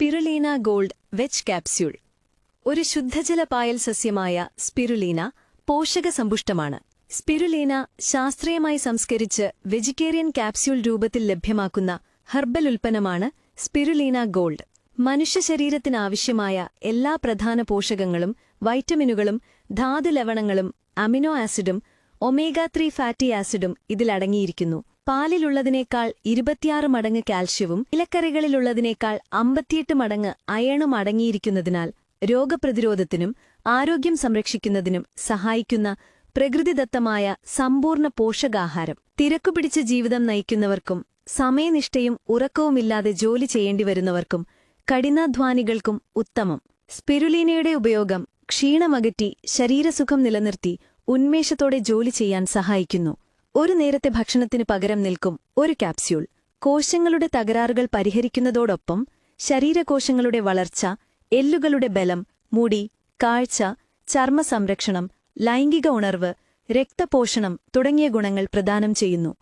സ്പിരുലീന gold veg capsule. ഒരു ശുദ്ധജല പായൽ സസ്യമായ സ്പിരുലീന പോഷകസമ്പുഷ്ടമാണ്. സ്പിരുലീന ശാസ്ത്രീയമായി സംസ്കരിച്ച് വെജിറ്റേറിയൻ ക്യാപ്സ്യൂൾ രൂപത്തിൽ ലഭ്യമാക്കുന്ന ഹെർബൽ ഉൽപ്പന്നമാണ് സ്പിരുലീന ഗോൾഡ്. മനുഷ്യശരീരത്തിനാവശ്യമായ എല്ലാ പ്രധാന പോഷകങ്ങളും വൈറ്റമിനുകളും ധാതുലവണങ്ങളും അമിനോ ആസിഡും ഒമേഗ-3 ഫാറ്റി ആസിഡും ഇതിലടങ്ങിയിരിക്കുന്നു. പാലിലുള്ളതിനേക്കാൾ 26 മടങ്ങ് കാൽഷ്യവും ഇലക്കറികളിലുള്ളതിനേക്കാൾ 58 മടങ്ങ് അയണും അടങ്ങിയിരിക്കുന്നതിനാൽ രോഗപ്രതിരോധത്തിനും ആരോഗ്യം സംരക്ഷിക്കുന്നതിനും സഹായിക്കുന്ന പ്രകൃതിദത്തമായ സമ്പൂർണ്ണ പോഷകാഹാരം. തിരക്കുപിടിച്ച ജീവിതം നയിക്കുന്നവർക്കും സമയനിഷ്ഠയും ഉറക്കവുമില്ലാതെ ജോലി ചെയ്യേണ്ടിവരുന്നവർക്കും കഠിനാധ്വാനികൾക്കും ഉത്തമം. സ്പിരുലീനയുടെ ഉപയോഗം ക്ഷീണമകറ്റി ശരീരസുഖം നിലനിർത്തി ഉന്മേഷത്തോടെ ജോലി ചെയ്യാൻ സഹായിക്കുന്നു. ഒരു നേരത്തെ ഭക്ഷണത്തിന് പകരം നിൽക്കും ഒരു ക്യാപ്സ്യൂൾ. കോശങ്ങളുടെ തകരാറുകൾ പരിഹരിക്കുന്നതോടൊപ്പം ശരീരകോശങ്ങളുടെ വളർച്ച, എല്ലുകളുടെ ബലം, മുടി, കാഴ്ച, ചർമ്മ സംരക്ഷണം, ലൈംഗിക ഉണർവ്, രക്തപോഷണം തുടങ്ങിയ ഗുണങ്ങൾ പ്രദാനം ചെയ്യുന്നു.